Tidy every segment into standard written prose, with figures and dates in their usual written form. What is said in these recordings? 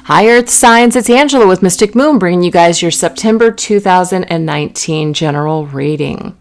Hi Earth Signs, it's Angela with Mystic Moon bringing you guys your September 2019 general reading.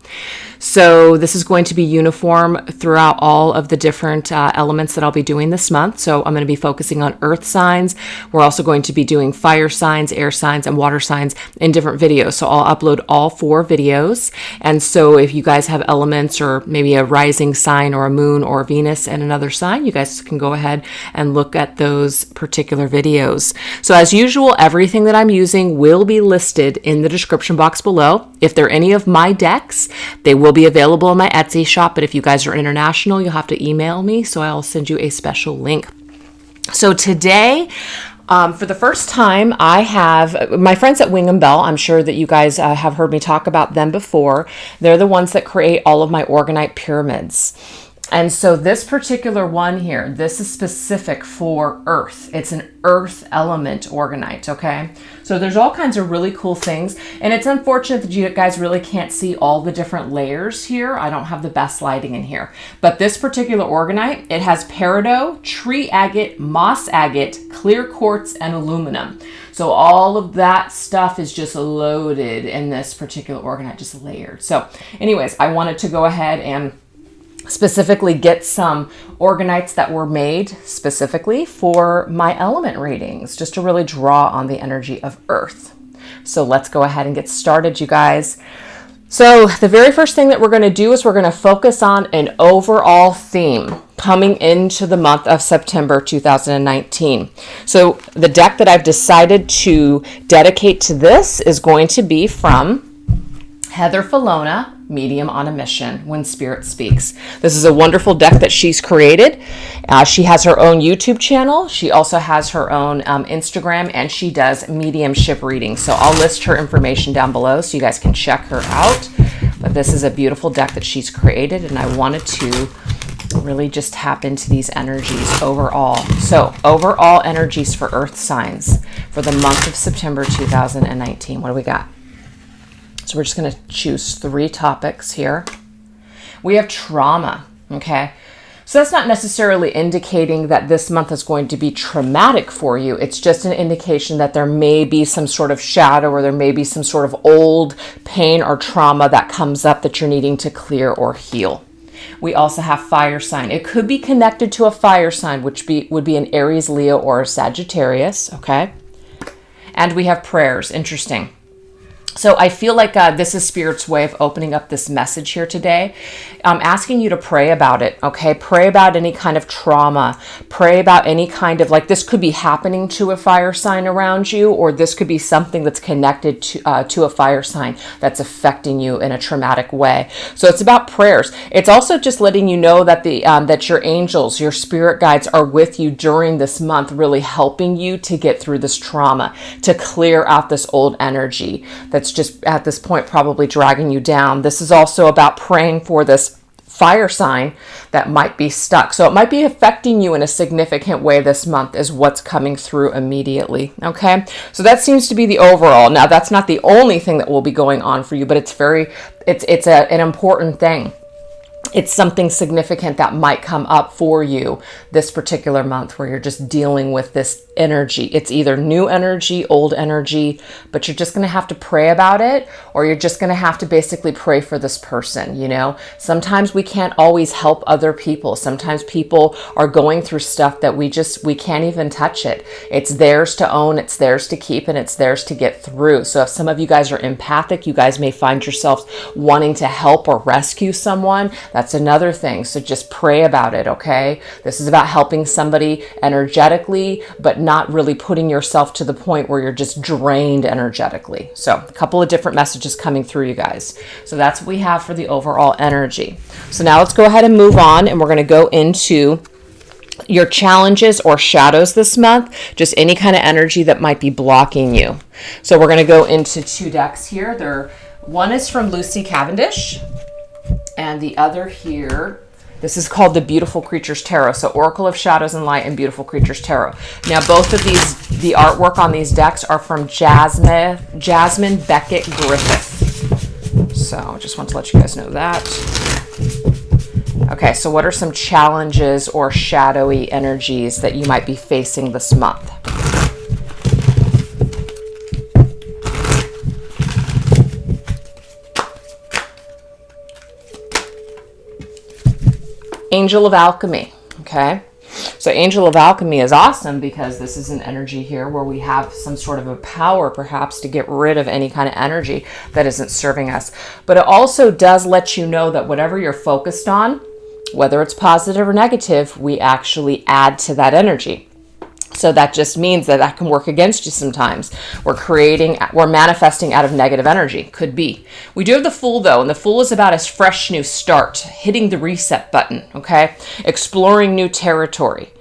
So this is going to be uniform throughout all of the different elements that I'll be doing this month. So I'm going to be focusing on earth signs. We're also going to be doing fire signs, air signs, and water signs in different videos. So I'll upload all 4 videos. And so if you guys have elements or maybe a rising sign or a moon or Venus and another sign, you guys can go ahead and look at those particular videos. So as usual, everything that I'm using will be listed in the description box below. If they're any of my decks, they will be available in my Etsy shop, but if you guys are international, you'll have to email me, so I'll send you a special link. So today, for the first time, I have my friends at Wing & Bell. I'm sure that you guys have heard me talk about them before. They're the ones that create all of my Organite pyramids. And so this particular one here, this is specific for Earth. It's an Earth element Organite, okay? So there's all kinds of really cool things. And it's unfortunate that you guys really can't see all the different layers here. I don't have the best lighting in here. But this particular Organite, it has peridot, tree agate, moss agate, clear quartz, and aluminum. So all of that stuff is just loaded in this particular Organite, just layered. So anyways, I wanted to go ahead and specifically get some Organites that were made specifically for my element readings, just to really draw on the energy of Earth. So let's go ahead and get started, you guys. So the very first thing that we're going to do is we're going to focus on an overall theme coming into the month of September 2019. So the deck that I've decided to dedicate to this is going to be from Heather Falona, Medium on a Mission, When Spirit Speaks. This is a wonderful deck that she's created. She has her own YouTube channel. She also has her own Instagram, and she does mediumship readings. So I'll list her information down below so you guys can check her out. But this is a beautiful deck that she's created, and I wanted to really just tap into these energies overall. So overall energies for Earth signs for the month of September 2019. What do we got? So we're just going to choose 3 topics here. We have trauma, okay? So that's not necessarily indicating that this month is going to be traumatic for you. It's just an indication that there may be some sort of shadow, or there may be some sort of old pain or trauma that comes up that you're needing to clear or heal. We also have fire sign. It could be connected to a fire sign, which would be an Aries, Leo, or a Sagittarius, okay? And we have prayers. Interesting. So I feel like this is Spirit's way of opening up this message here today. I'm asking you to pray about it, okay? Pray about any kind of trauma. Pray about any kind of, like, this could be happening to a fire sign around you, or this could be something that's connected to a fire sign that's affecting you in a traumatic way. So it's about prayers. It's also just letting you know that that your angels, your spirit guides are with you during this month, really helping you to get through this trauma, to clear out this old energy that's just at this point probably dragging you down. This is also about praying for this fire sign that might be stuck. So it might be affecting you in a significant way this month, is what's coming through immediately. Okay. So that seems to be the overall. Now that's not the only thing that will be going on for you, but it's an important thing. It's something significant that might come up for you this particular month, where you're just dealing with this energy. It's either new energy, old energy, but you're just going to have to pray about it, or you're just going to have to basically pray for this person. You know, sometimes we can't always help other people. Sometimes people are going through stuff that we can't even touch it. It's theirs to own, it's theirs to keep, and it's theirs to get through. So if some of you guys are empathic, you guys may find yourselves wanting to help or rescue someone. That's another thing. So just pray about it, okay? This is about helping somebody energetically, but not really putting yourself to the point where you're just drained energetically. So a couple of different messages coming through, you guys. So that's what we have for the overall energy. So now let's go ahead and move on, and we're going to go into your challenges or shadows this month, just any kind of energy that might be blocking you. So we're going to go into 2 decks here. One is from Lucy Cavendish, and the other here, this is called the Beautiful Creatures Tarot. So Oracle of Shadows and Light and Beautiful Creatures Tarot. Now both of these, the artwork on these decks are from Jasmine Beckett Griffith. So I just want to let you guys know that. Okay, so what are some challenges or shadowy energies that you might be facing this month? Angel of Alchemy, okay? So Angel of Alchemy is awesome because this is an energy here where we have some sort of a power perhaps to get rid of any kind of energy that isn't serving us. But it also does let you know that whatever you're focused on, whether it's positive or negative, we actually add to that energy. So that just means that that can work against you sometimes. We're manifesting out of negative energy. Could be. We do have the Fool though, and the Fool is about a fresh new start, hitting the reset button, okay? Exploring new territory.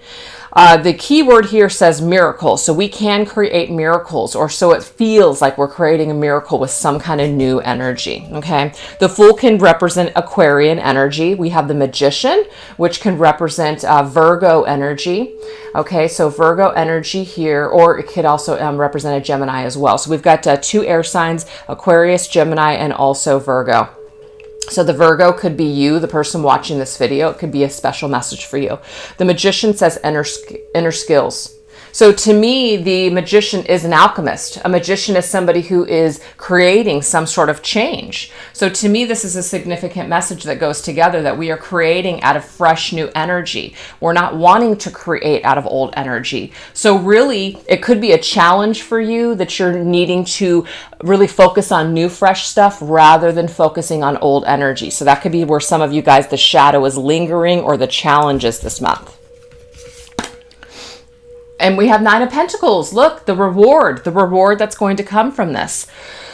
The key word here says miracle. So we can create miracles, or so it feels like we're creating a miracle with some kind of new energy. Okay. The Fool can represent Aquarian energy. We have the Magician, which can represent Virgo energy. Okay. So Virgo energy here, or it could also represent a Gemini as well. So we've got 2 air signs, Aquarius, Gemini, and also Virgo. So the Virgo could be you, the person watching this video. It could be a special message for you. The Magician says inner skills. So to me, the Magician is an alchemist. A magician is somebody who is creating some sort of change. So to me, this is a significant message that goes together, that we are creating out of fresh new energy. We're not wanting to create out of old energy. So really, it could be a challenge for you that you're needing to really focus on new, fresh stuff rather than focusing on old energy. So that could be where some of you guys, the shadow is lingering, or the challenge is this month. And we have 9 of Pentacles. Look, the reward that's going to come from this.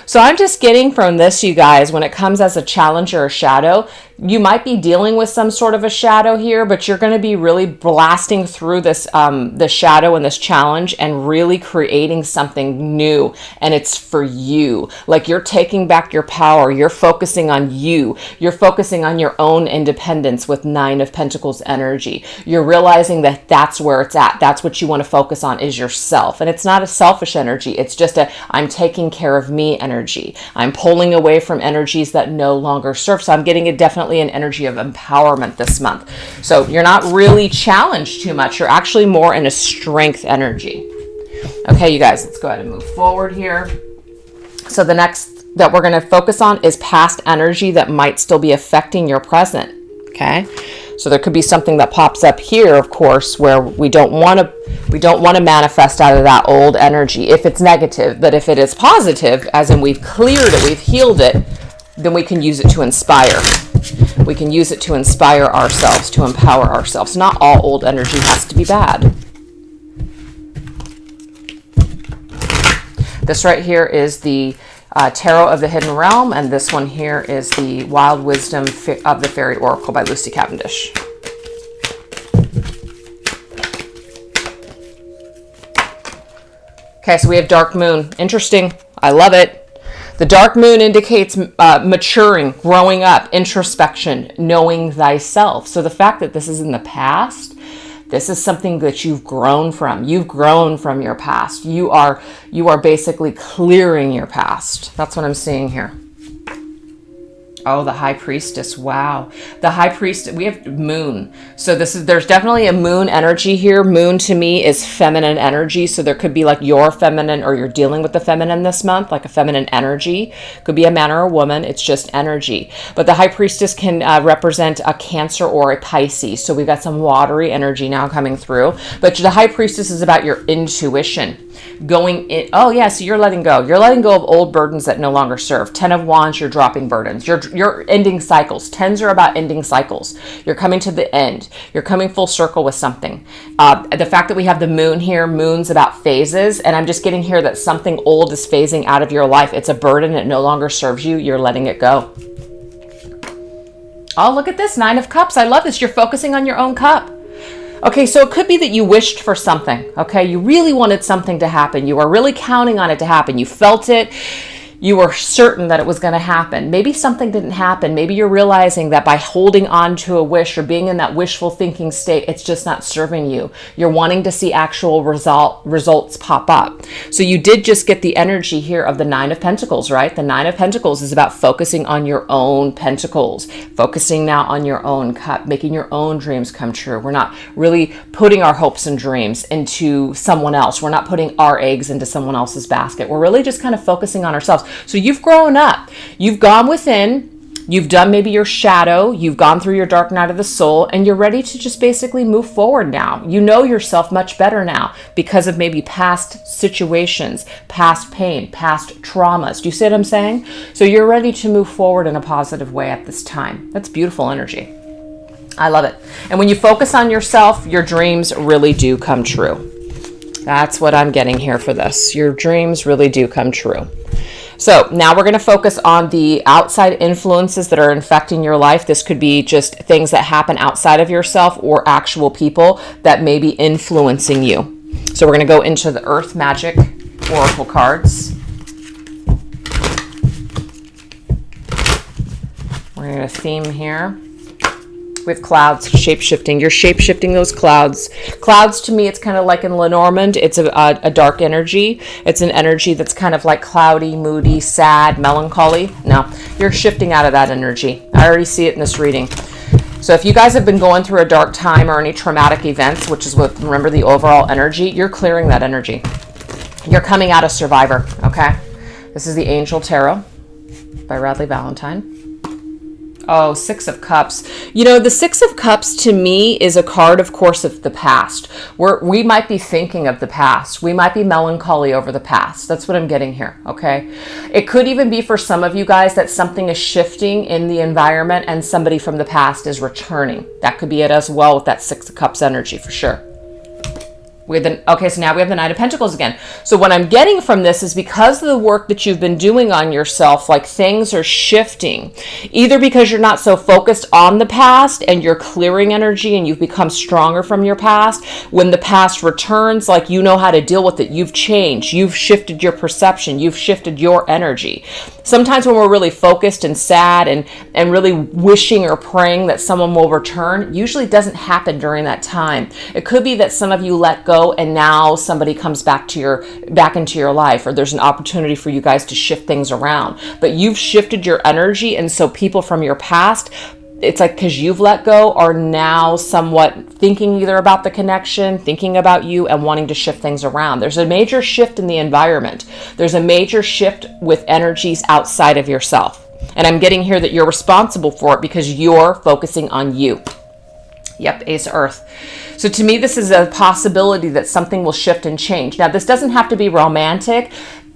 So I'm just getting from this, you guys, when it comes as a challenge or a shadow, you might be dealing with some sort of a shadow here, but you're going to be really blasting through this, the shadow and this challenge, and really creating something new. And it's for you. Like, you're taking back your power. You're focusing on you. You're focusing on your own independence with 9 of Pentacles energy. You're realizing that that's where it's at. That's what you want to focus on, is yourself. And it's not a selfish energy. It's just I'm taking care of me energy. I'm pulling away from energies that no longer serve. So I'm getting definitely an energy of empowerment this month. So you're not really challenged too much. You're actually more in a strength energy. Okay, you guys, let's go ahead and move forward here. So the next that we're going to focus on is past energy that might still be affecting your present. Okay, so there could be something that pops up here, of course, where we don't want to manifest out of that old energy if it's negative. But if it is positive, as in we've cleared it, we've healed it, then we can use it to inspire. We can use it to inspire ourselves, to empower ourselves. Not all old energy has to be bad. This right here is the Tarot of the Hidden Realm, and this one here is the Wild Wisdom of the Fairy Oracle by Lucy Cavendish. Okay, so we have Dark Moon. Interesting. I love it. The dark moon indicates maturing, growing up, introspection, knowing thyself. So the fact that this is in the past, this is something that you've grown from. You've grown from your past. You are basically clearing your past. That's what I'm seeing here. Oh, the High Priestess. Wow. The High Priestess, we have Moon. So there's definitely a Moon energy here. Moon to me is feminine energy. So there could be like your feminine, or you're dealing with the feminine this month, like a feminine energy. Could be a man or a woman. It's just energy. But the High Priestess can represent a Cancer or a Pisces. So we've got some watery energy now coming through. But the High Priestess is about your intuition. Going in. Oh yeah, so you're letting go. You're letting go of old burdens that no longer serve. 10 of Wands, you're dropping burdens. You're ending cycles. 10s are about ending cycles. You're coming to the end. You're coming full circle with something. The fact that we have the moon here, moon's about phases, and I'm just getting here that something old is phasing out of your life. It's a burden. It no longer serves you. You're letting it go. Oh, look at this. 9 of Cups. I love this. You're focusing on your own cup. Okay, so it could be that you wished for something, okay? You really wanted something to happen. You were really counting on it to happen. You felt it. You were certain that it was going to happen. Maybe something didn't happen. Maybe you're realizing that by holding on to a wish or being in that wishful thinking state, it's just not serving you. You're wanting to see actual results pop up. So you did just get the energy here of the 9 of Pentacles, right? The 9 of Pentacles is about focusing on your own pentacles, focusing now on your own cup, making your own dreams come true. We're not really putting our hopes and dreams into someone else. We're not putting our eggs into someone else's basket. We're really just kind of focusing on ourselves. So you've grown up. You've gone within. You've done maybe your shadow, you've gone through your dark night of the soul, and you're ready to just basically move forward now. You know yourself much better now because of maybe past situations, past pain, past traumas. Do you see what I'm saying? So you're ready to move forward in a positive way at this time. That's beautiful energy. I love it. And when you focus on yourself, your dreams really do come true. That's what I'm getting here for this. Your dreams really do come true. So now we're going to focus on the outside influences that are infecting your life. This could be just things that happen outside of yourself or actual people that may be influencing you. So we're going to go into the Earth Magic Oracle cards. We're going to theme here. We have clouds, shape-shifting. You're shape-shifting those clouds. Clouds, to me, it's kind of like in Lenormand. It's a dark energy. It's an energy that's kind of like cloudy, moody, sad, melancholy. No, you're shifting out of that energy. I already see it in this reading. So if you guys have been going through a dark time or any traumatic events, which is what, remember the overall energy, you're clearing that energy. You're coming out a survivor, okay? This is the Angel Tarot by Radley Valentine. Oh, Six of Cups. You know, the Six of Cups to me is a card, of course, of the past. We might be thinking of the past. We might be melancholy over the past. That's what I'm getting here, okay? It could even be for some of you guys that something is shifting in the environment and somebody from the past is returning. That could be it as well with that Six of Cups energy for sure. Okay, so now we have the Knight of Pentacles again. So what I'm getting from this is because of the work that you've been doing on yourself, like things are shifting, either because you're not so focused on the past and you're clearing energy and you've become stronger from your past. When the past returns, like you know how to deal with it. You've changed. You've shifted your perception. You've shifted your energy. Sometimes when we're really focused and sad and really wishing or praying that someone will return, usually doesn't happen during that time. It could be that some of you let go and now somebody comes back into your life, or there's an opportunity for you guys to shift things around. But you've shifted your energy, and so people from your past, it's like because you've let go, are now somewhat thinking either about the connection, thinking about you, and wanting to shift things around. There's a major shift in the environment. There's a major shift with energies outside of yourself. And I'm getting here that you're responsible for it because you're focusing on you. Yep, Ace of Earth. So to me, this is a possibility that something will shift and change. Now, this doesn't have to be romantic.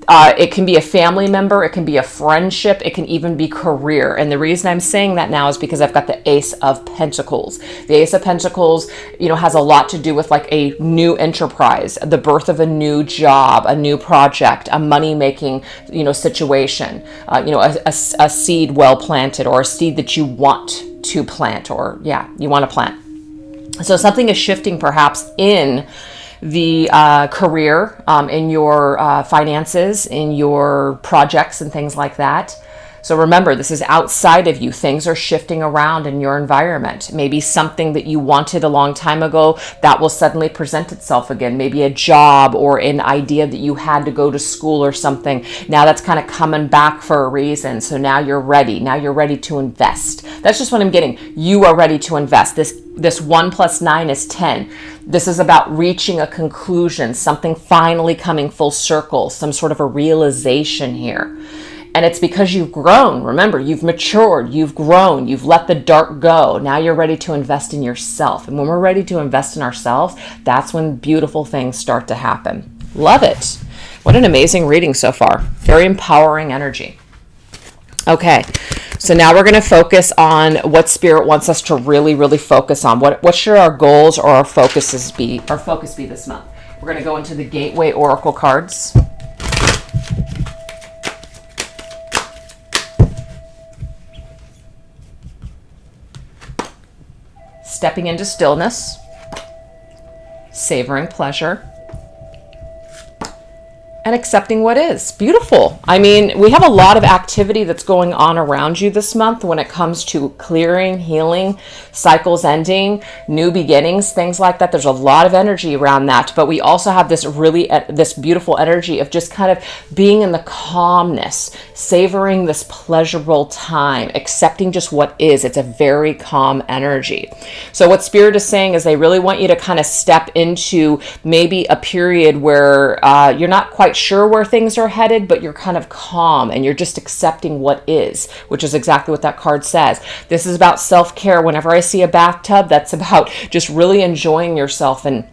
It can be a family member. It can be a friendship. It can even be career. And the reason I'm saying that now is because I've got the Ace of Pentacles. The Ace of Pentacles, you know, has a lot to do with like a new enterprise, the birth of a new job, a new project, a money-making, you know, situation, you know, a seed well planted, or a seed that you want to plant, or yeah, you want to plant. So something is shifting perhaps in the career, in your finances, in your projects and things like that. So remember, this is outside of you. Things are shifting around in your environment. Maybe something that you wanted a long time ago that will suddenly present itself again. Maybe a job or an idea that you had to go to school or something. Now that's kind of coming back for a reason. So now you're ready. Now you're ready to invest. That's just what I'm getting. You are ready to invest. This 1 + 9 is 10. This is about reaching a conclusion, something finally coming full circle, some sort of a realization here. And it's because you've grown. Remember, you've matured, you've grown, you've let the dark go. Now you're ready to invest in yourself. And when we're ready to invest in ourselves, that's when beautiful things start to happen. Love it. What an amazing reading so far. Very empowering energy. Okay, so now we're going to focus on what Spirit wants us to really, really focus on. What should our goals or our focus be this month? We're going to go into the Gateway Oracle cards. Stepping into stillness, savoring pleasure, and accepting what is. Beautiful. I mean, we have a lot of activity that's going on around you this month when it comes to clearing, healing, cycles ending, new beginnings, things like that. There's a lot of energy around that, but we also have this beautiful energy of just kind of being in the calmness, savoring this pleasurable time, accepting just what is. It's a very calm energy. So what Spirit is saying is they really want you to kind of step into maybe a period where you're not quite quite sure where things are headed, but you're kind of calm and you're just accepting what is, which is exactly what that card says. This is about self-care. Whenever I see a bathtub, that's about just really enjoying yourself and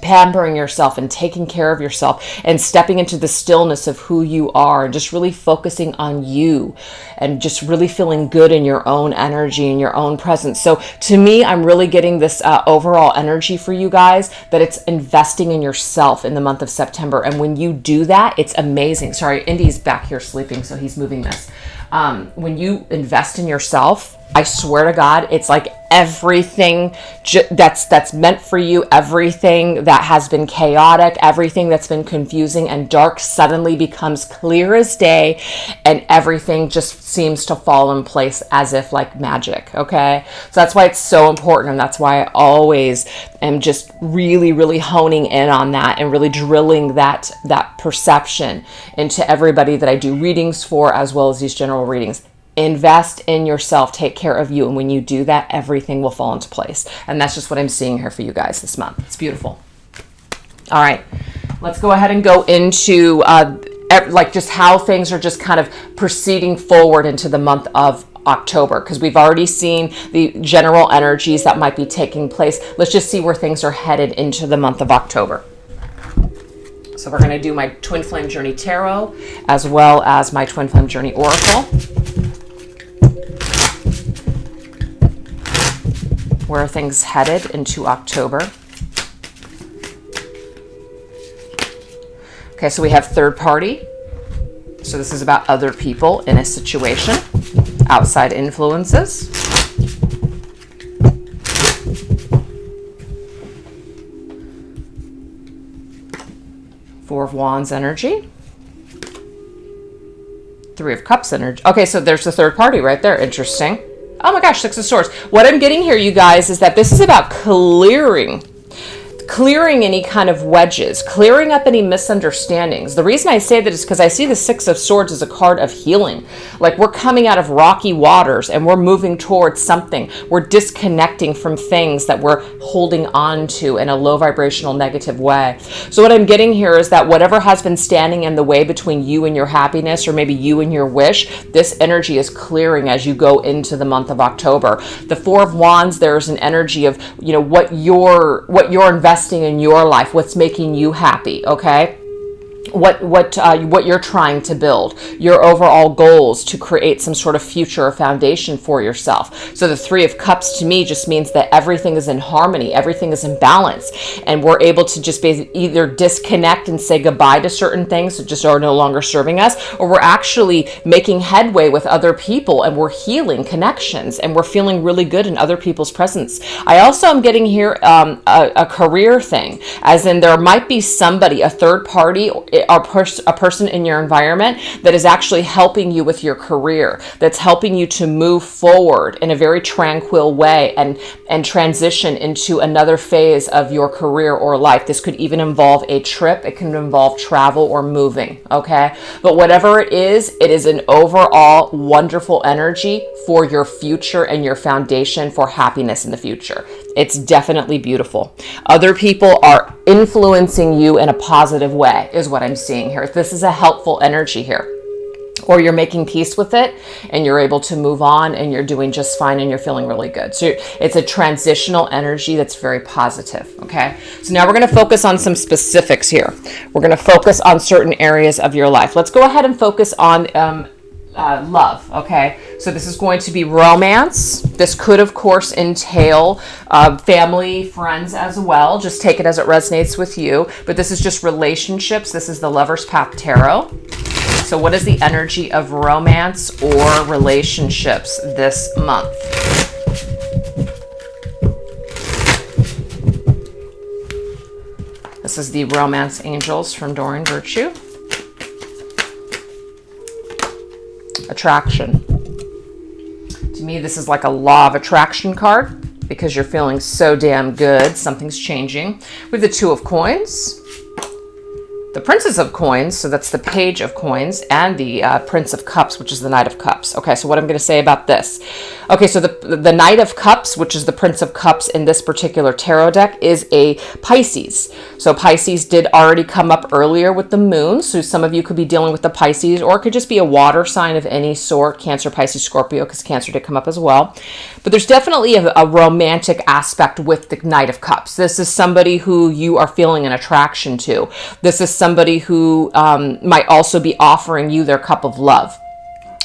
pampering yourself and taking care of yourself and stepping into the stillness of who you are and just really focusing on you and just really feeling good in your own energy and your own presence. So to me, I'm really getting this overall energy for you guys, that it's investing in yourself in the month of September. And when you do that, it's amazing. Sorry, Indy's back here sleeping, so he's moving this. When you invest in yourself, I swear to God, it's like everything that's meant for you, everything that has been chaotic, everything that's been confusing and dark suddenly becomes clear as day, and everything just seems to fall in place as if like magic, okay? So that's why it's so important, and that's why I always am just really, really honing in on that and really drilling that perception into everybody that I do readings for, as well as these general readings. Invest in yourself, take care of you. And when you do that, everything will fall into place. And that's just what I'm seeing here for you guys this month. It's beautiful. All right, let's go ahead and go into like just how things are just kind of proceeding forward into the month of October, because we've already seen the general energies that might be taking place. Let's just see where things are headed into the month of October. So we're going to do my Twin Flame Journey Tarot as well as my Twin Flame Journey Oracle. Where are things headed into October? Okay, so we have third party. So this is about other people in a situation, outside influences. Four of Wands energy. Three of Cups energy. Okay, so there's the third party right there. Interesting. Oh my gosh, Six of Swords. What I'm getting here, you guys, is that this is about clearing any kind of wedges, clearing up any misunderstandings. The reason I say that is because I see the Six of Swords as a card of healing. Like we're coming out of rocky waters and we're moving towards something. We're disconnecting from things that we're holding on to in a low vibrational negative way. So what I'm getting here is that whatever has been standing in the way between you and your happiness, or maybe you and your wish, this energy is clearing as you go into the month of October. The Four of Wands, there's an energy of, you know, what you're investing in your life, what's making you happy, okay? What you're trying to build, your overall goals to create some sort of future or foundation for yourself. So the Three of Cups to me just means that everything is in harmony, everything is in balance, and we're able to just either disconnect and say goodbye to certain things that just are no longer serving us, or we're actually making headway with other people and we're healing connections and we're feeling really good in other people's presence. I also am getting here a career thing, as in there might be somebody, a third party, a person in your environment that is actually helping you with your career, that's helping you to move forward in a very tranquil way and transition into another phase of your career or life. This could even involve a trip. It can involve travel or moving, okay? But whatever it is an overall wonderful energy for your future and your foundation for happiness in the future. It's definitely beautiful. Other people are influencing you in a positive way is what I'm seeing here. This is a helpful energy here. Or you're making peace with it and you're able to move on and you're doing just fine and you're feeling really good. So it's a transitional energy that's very positive, okay? So now we're going to focus on some specifics here. We're going to focus on certain areas of your life. Let's go ahead and focus on love, okay? So this is going to be romance. This could, of course, entail family, friends as well. Just take it as it resonates with you. But this is just relationships. This is the Lover's Path Tarot. So what is the energy of romance or relationships this month? This is the Romance Angels from Doreen Virtue. Attraction. To me, this is like a law of attraction card because you're feeling so damn good. Something's changing. We have the Two of Coins, the Princess of Coins, so that's the Page of Coins, and the Prince of Cups, which is the Knight of Cups. Okay, so what I'm going to say about this. Okay, so the Knight of Cups, which is the Prince of Cups in this particular tarot deck, is a Pisces. So Pisces did already come up earlier with the moon, so some of you could be dealing with the Pisces, or it could just be a water sign of any sort, Cancer, Pisces, Scorpio, because Cancer did come up as well. But there's definitely a romantic aspect with the Knight of Cups. This is somebody who you are feeling an attraction to. This is somebody who might also be offering you their cup of love.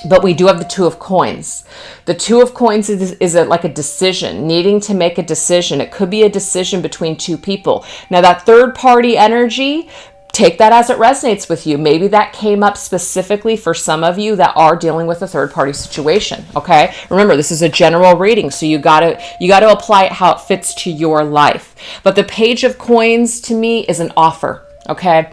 But we do have the Two of Coins. The Two of Coins is like a decision, needing to make a decision. It could be a decision between two people. Now, that third party energy, take that as it resonates with you. Maybe that came up specifically for some of you that are dealing with a third party situation. Okay. Remember, this is a general reading, so you gotta apply it how it fits to your life. But the Page of Coins to me is an offer. Okay.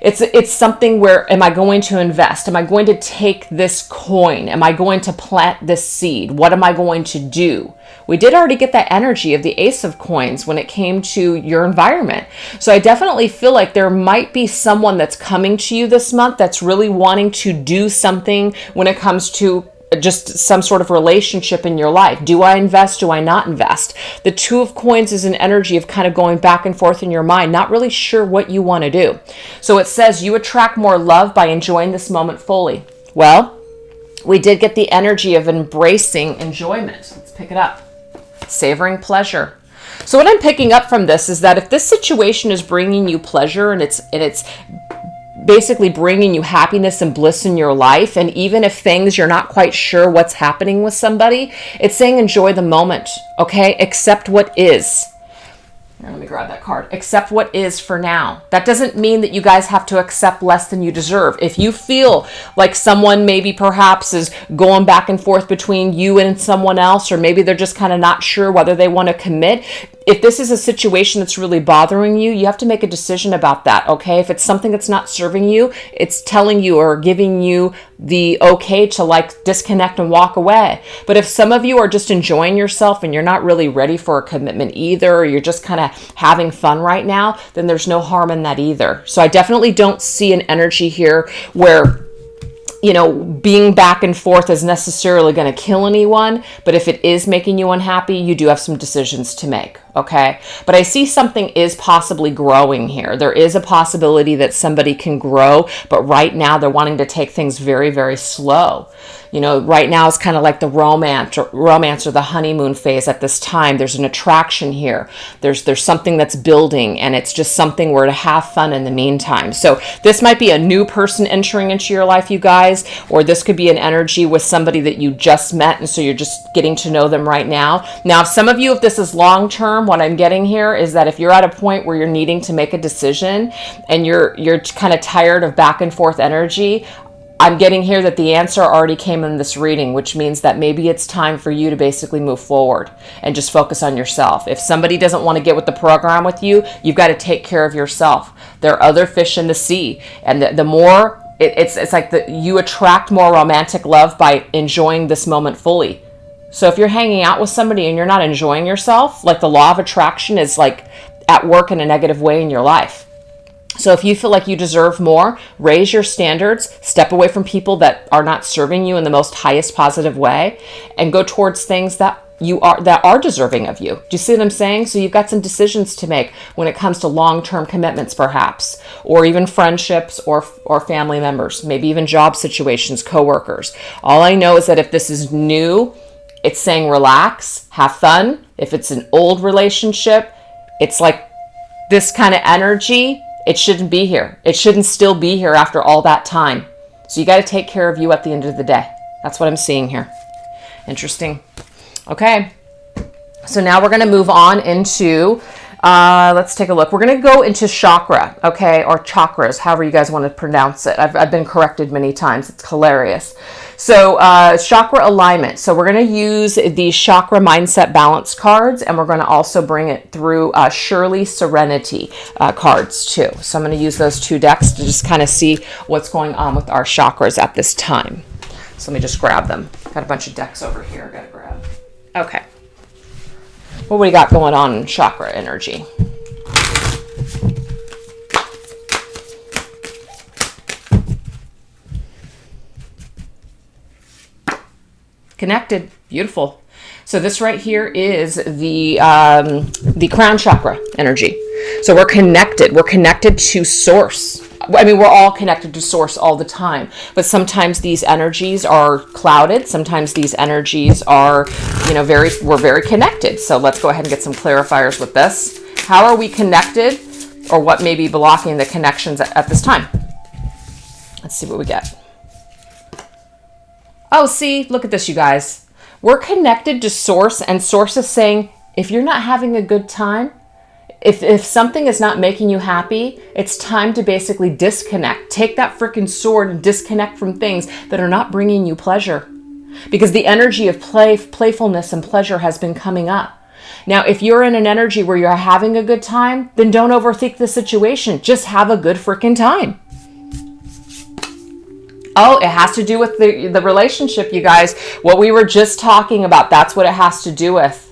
It's something where, am I going to invest? Am I going to take this coin? Am I going to plant this seed? What am I going to do? We did already get that energy of the Ace of Coins when it came to your environment. So I definitely feel like there might be someone that's coming to you this month that's really wanting to do something when it comes to just some sort of relationship in your life. Do I invest? Do I not invest? The Two of Coins is an energy of kind of going back and forth in your mind, not really sure what you want to do. So it says you attract more love by enjoying this moment fully. Well, we did get the energy of embracing enjoyment. Let's pick it up. Savoring pleasure. So what I'm picking up from this is that if this situation is bringing you pleasure and it's basically bringing you happiness and bliss in your life, and even if things you're not quite sure what's happening with somebody, it's saying enjoy the moment. Okay, accept what is. Here, let me grab that card. Accept what is for now. That doesn't mean that you guys have to accept less than you deserve. If you feel like someone maybe perhaps is going back and forth between you and someone else, or maybe they're just kind of not sure whether they want to commit, if this is a situation that's really bothering you, you have to make a decision about that, okay? If it's something that's not serving you, it's telling you or giving you the okay to like disconnect and walk away. But if some of you are just enjoying yourself and you're not really ready for a commitment either, or you're just kind of having fun right now, then there's no harm in that either. So I definitely don't see an energy here where, you know, being back and forth is necessarily going to kill anyone. But if it is making you unhappy, you do have some decisions to make. Okay. But I see something is possibly growing here. There is a possibility that somebody can grow, but right now they're wanting to take things very, very slow. You know, right now it's kind of like the romance or the honeymoon phase at this time. There's an attraction here. There's something that's building, and it's just something where to have fun in the meantime. So this might be a new person entering into your life, you guys, or this could be an energy with somebody that you just met, and so you're just getting to know them right now. Now, some of you, if this is long-term, what I'm getting here is that if you're at a point where you're needing to make a decision and you're kind of tired of back and forth energy, I'm getting here that the answer already came in this reading, which means that maybe it's time for you to basically move forward and just focus on yourself. If somebody doesn't want to get with the program with you, you've got to take care of yourself. There are other fish in the sea, and the more it's like you attract more romantic love by enjoying this moment fully. So if you're hanging out with somebody and you're not enjoying yourself, like the law of attraction is like at work in a negative way in your life. So if you feel like you deserve more, raise your standards, step away from people that are not serving you in the most highest positive way, and go towards things that are deserving of you. Do you see what I'm saying? So you've got some decisions to make when it comes to long-term commitments, perhaps, or even friendships or family members, maybe even job situations, coworkers. All I know is that if this is new, it's saying relax, have fun. If it's an old relationship, it's like this kind of energy. It shouldn't be here. It shouldn't still be here after all that time. So you got to take care of you at the end of the day. That's what I'm seeing here. Interesting. Okay. So now we're going to move on into, let's take a look. We're going to go into chakra, okay, or chakras, however you guys want to pronounce it. I've been corrected many times. It's hilarious. So chakra alignment. So we're going to use the chakra mindset balance cards, and we're going to also bring it through Shirley Serenity cards too. So I'm going to use those two decks to just kind of see what's going on with our chakras at this time. So let me just grab them. Got a bunch of decks over here. Got to grab. Okay. What do we got going on in chakra energy? Connected. Beautiful. So this right here is the crown chakra energy. So we're connected. We're connected to source. I mean, we're all connected to source all the time, but sometimes these energies are clouded. Sometimes these energies are, we're very connected. So let's go ahead and get some clarifiers with this. How are we connected, or what may be blocking the connections at this time? Let's see what we get. Oh, see, look at this, you guys. We're connected to source, and source is saying, if you're not having a good time, if something is not making you happy, it's time to basically disconnect. Take that freaking sword and disconnect from things that are not bringing you pleasure. Because the energy of playfulness and pleasure has been coming up. Now, if you're in an energy where you're having a good time, then don't overthink the situation. Just have a good freaking time. Oh, it has to do with the relationship, you guys. What we were just talking about, that's what it has to do with.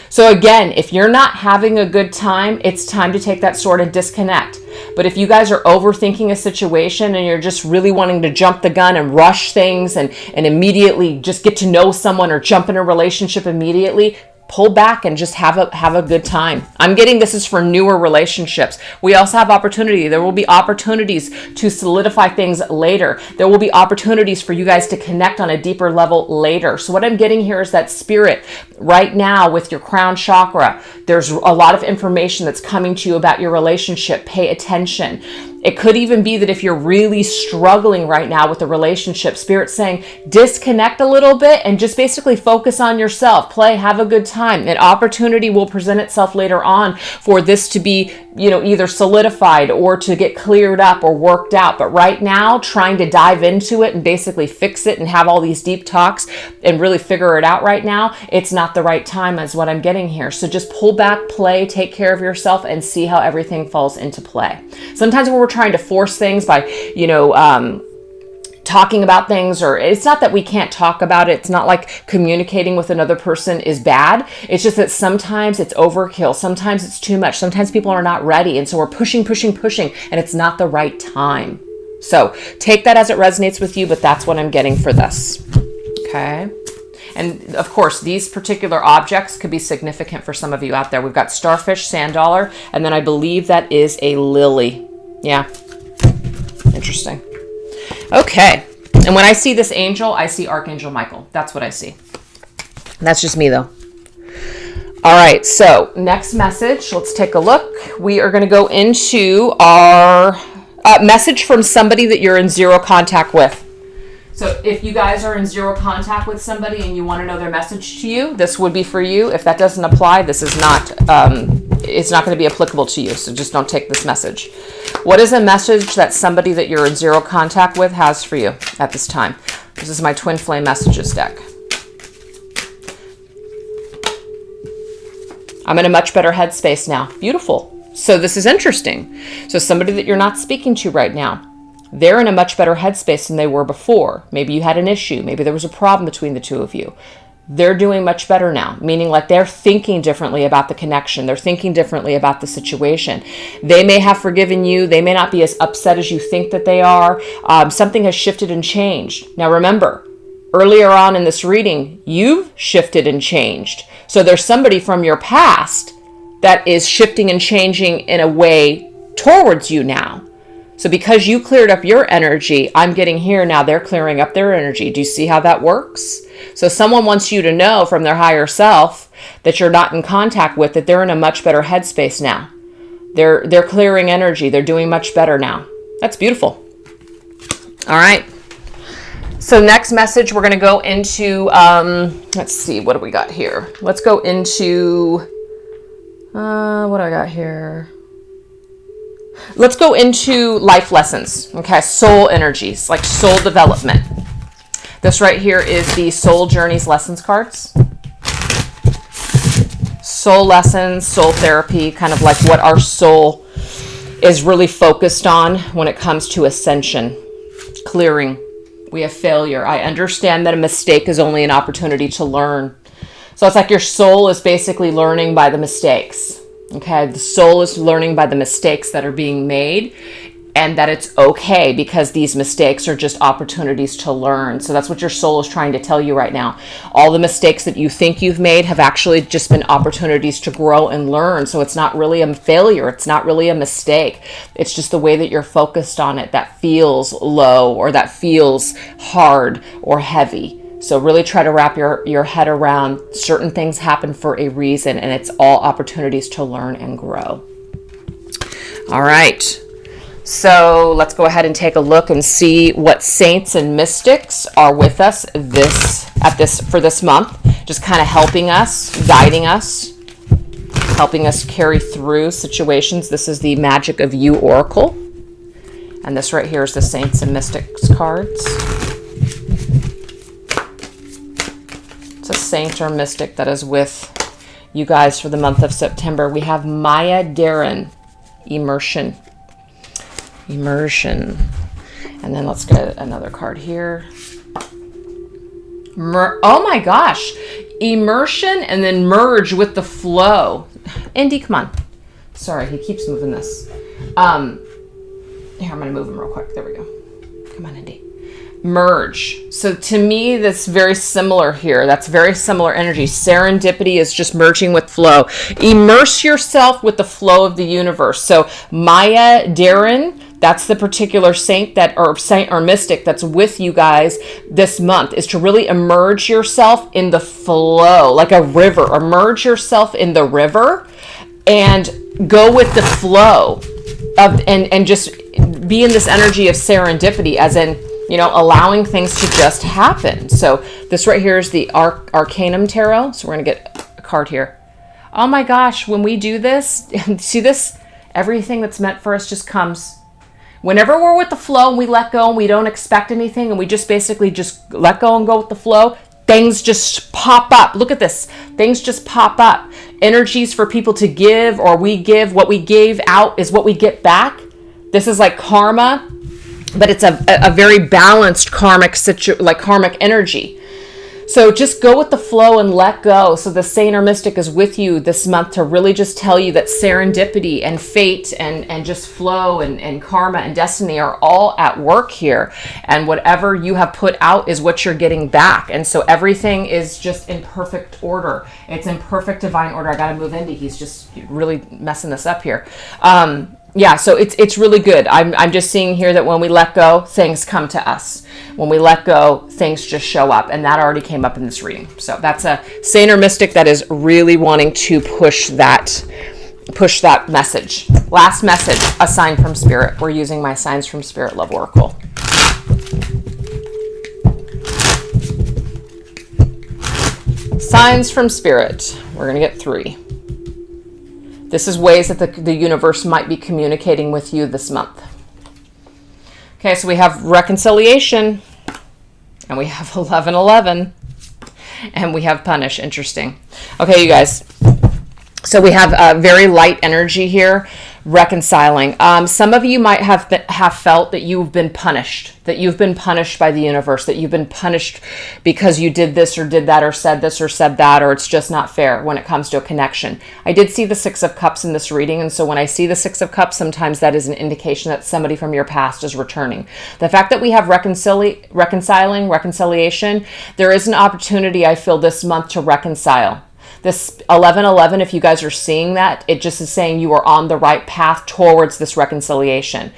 So again, if you're not having a good time, it's time to take that sword and disconnect. But if you guys are overthinking a situation and you're just really wanting to jump the gun and rush things and immediately just get to know someone or jump in a relationship immediately, pull back and just have a good time. I'm getting this is for newer relationships. We also have opportunity. There will be opportunities to solidify things later. There will be opportunities for you guys to connect on a deeper level later. So what I'm getting here is that spirit right now with your crown chakra. There's a lot of information that's coming to you about your relationship. Pay attention. It could even be that if you're really struggling right now with a relationship, Spirit's saying disconnect a little bit and just basically focus on yourself. Play, have a good time. An opportunity will present itself later on for this to be, either solidified or to get cleared up or worked out. But right now, trying to dive into it and basically fix it and have all these deep talks and really figure it out right now, it's not the right time is what I'm getting here. So just pull back, play, take care of yourself, and see how everything falls into play. Sometimes when we're trying to force things by, talking about things, or it's not that we can't talk about it. It's not like communicating with another person is bad. It's just that sometimes it's overkill. Sometimes it's too much. Sometimes people are not ready. And so we're pushing, and it's not the right time. So take that as it resonates with you, but that's what I'm getting for this. Okay. And of course, these particular objects could be significant for some of you out there. We've got starfish, sand dollar, and then I believe that is a lily. Yeah. Interesting. Okay. And when I see this angel, I see Archangel Michael. That's what I see. That's just me though. All right. So next message, let's take a look. We are going to go into our message from somebody that you're in zero contact with. So if you guys are in zero contact with somebody and you want to know their message to you, this would be for you. If that doesn't apply, this is not, it's not going to be applicable to you. So just don't take this message. What is a message that somebody that you're in zero contact with has for you at this time? This is my Twin Flame Messages deck. I'm in a much better headspace now. Beautiful. So this is interesting. So somebody that you're not speaking to right now, they're in a much better headspace than they were before. Maybe you had an issue. Maybe there was a problem between the two of you. They're doing much better now, meaning like they're thinking differently about the connection. They're thinking differently about the situation. They may have forgiven you. They may not be as upset as you think that they are. Something has shifted and changed. Now remember, earlier on in this reading, you've shifted and changed. So there's somebody from your past that is shifting and changing in a way towards you now. So because you cleared up your energy, I'm getting here now they're clearing up their energy. Do you see how that works? So someone wants you to know from their higher self that you're not in contact with, that they're in a much better headspace now. They're clearing energy. They're doing much better now. That's beautiful. All right. So next message, we're going to go into, let's see, what do we got here? Let's go into, what do I got here? Let's go into life lessons, okay? Soul energies, like soul development. This right here is the Soul Journeys Lessons cards. Soul lessons, soul therapy, kind of like what our soul is really focused on when it comes to ascension, clearing. We have failure. I understand that a mistake is only an opportunity to learn. So it's like your soul is basically learning by the mistakes. Okay, the soul is learning by the mistakes that are being made. and that it's okay, because these mistakes are just opportunities to learn. So that's what your soul is trying to tell you right now. All the mistakes that you think you've made have actually just been opportunities to grow and learn. So it's not really a failure. It's not really a mistake. It's just the way that you're focused on it that feels low, or that feels hard or heavy. So really try to wrap your head around certain things happen for a reason, and it's all opportunities to learn and grow. All right. So let's go ahead and take a look and see what saints and mystics are with us for this month. Just kind of helping us, guiding us, helping us carry through situations. This is the Magic of You Oracle. And this right here is the Saints and Mystics cards. It's a saint or mystic that is with you guys for the month of September. We have Maya Deren, Immersion. And then let's get another card here. Oh my gosh. Immersion and then merge with the flow. Indy, come on. Sorry, he keeps moving this. Here, I'm going to move him real quick. There we go. Come on, Indy. Merge. So to me, that's very similar here. That's very similar energy. Serendipity is just merging with flow. Immerse yourself with the flow of the universe. So Maya Deren, that's the particular saint or mystic that's with you guys this month, is to really immerse yourself in the flow, like a river. Immerse yourself in the river and go with the flow of, and just be in this energy of serendipity, as in, you know, allowing things to just happen. So this right here is the Arcanum Tarot. So we're going to get a card here. Oh my gosh, when we do this, see this? Everything that's meant for us just comes. Whenever we're with the flow and we let go and we don't expect anything and we just basically just let go and go with the flow, things just pop up. Look at this. Things just pop up. Energies for people to give, or we give. What we gave out is what we get back. This is like karma, but it's a very balanced karmic energy. So just go with the flow and let go. So the saint or mystic is with you this month to really just tell you that serendipity and fate and just flow and karma and destiny are all at work here. And whatever you have put out is what you're getting back. And so everything is just in perfect order. It's in perfect divine order. I got to move Indy. He's just really messing this up here. Yeah, so it's really good. I'm just seeing here that when we let go, things come to us. When we let go, things just show up, and that already came up in this reading. So that's a saint or mystic that is really wanting to push that message. Last message, a sign from Spirit. We're using my Signs from Spirit Love Oracle. Signs from Spirit. We're going to get 3. This is ways that the universe might be communicating with you this month. Okay, so we have reconciliation, and we have 1111, and we have punish. Interesting. Okay, you guys. So we have a very light energy here, reconciling. Some of you might have felt that you've been punished by the universe, that you've been punished because you did this or did that or said this or said that, or it's just not fair when it comes to a connection. I did see the 6 of Cups in this reading, and so when I see the 6 of Cups, sometimes that is an indication that somebody from your past is returning. The fact that we have reconciliation, there is an opportunity, I feel, this month to reconcile. This 1111, if you guys are seeing that, it just is saying you are on the right path towards this reconciliation.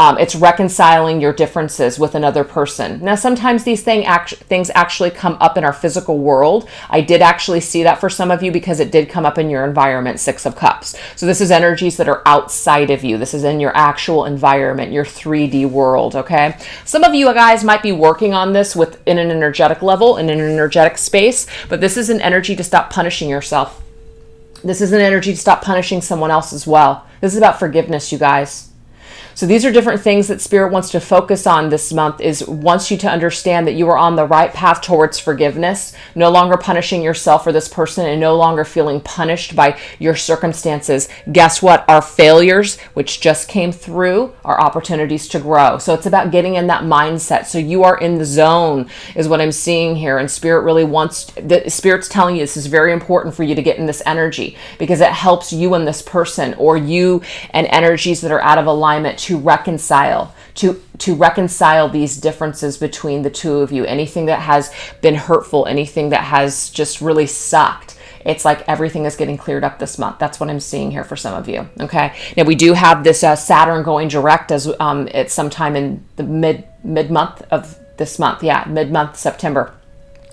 It's reconciling your differences with another person. Now, sometimes these things actually come up in our physical world. I did actually see that for some of you because it did come up in your environment, 6 of Cups. So this is energies that are outside of you. This is in your actual environment, your 3D world, okay? Some of you guys might be working on this in an energetic level, in an energetic space, but this is an energy to stop punishing yourself. This is an energy to stop punishing someone else as well. This is about forgiveness, you guys. So these are different things that Spirit wants to focus on this month, wants you to understand that you are on the right path towards forgiveness, no longer punishing yourself or this person, and no longer feeling punished by your circumstances. Guess what? Our failures, which just came through, are opportunities to grow. So it's about getting in that mindset. So you are in the zone is what I'm seeing here. And Spirit really Spirit's telling you this is very important for you to get in this energy because it helps you and this person, or you and energies that are out of alignment, to reconcile, to reconcile these differences between the two of you. Anything that has been hurtful, anything that has just really sucked. It's like everything is getting cleared up this month. That's what I'm seeing here for some of you. Okay. Now we do have this Saturn going direct as it's sometime in the mid-month of this month. Yeah, mid-month, September.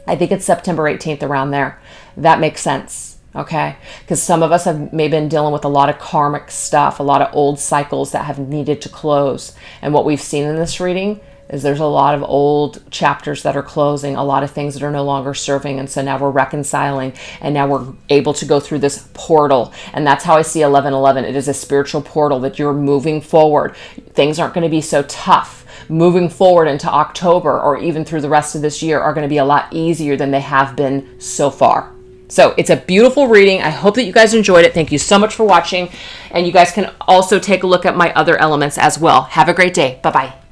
I think it's September 18th, around there. That makes sense. Okay. Because some of us have maybe been dealing with a lot of karmic stuff, a lot of old cycles that have needed to close. And what we've seen in this reading is there's a lot of old chapters that are closing, a lot of things that are no longer serving. And so now we're reconciling, and now we're able to go through this portal. And that's how I see 1111. It is a spiritual portal that you're moving forward. Things aren't going to be so tough. Moving forward into October, or even through the rest of this year, are going to be a lot easier than they have been so far. So it's a beautiful reading. I hope that you guys enjoyed it. Thank you so much for watching. And you guys can also take a look at my other elements as well. Have a great day. Bye-bye.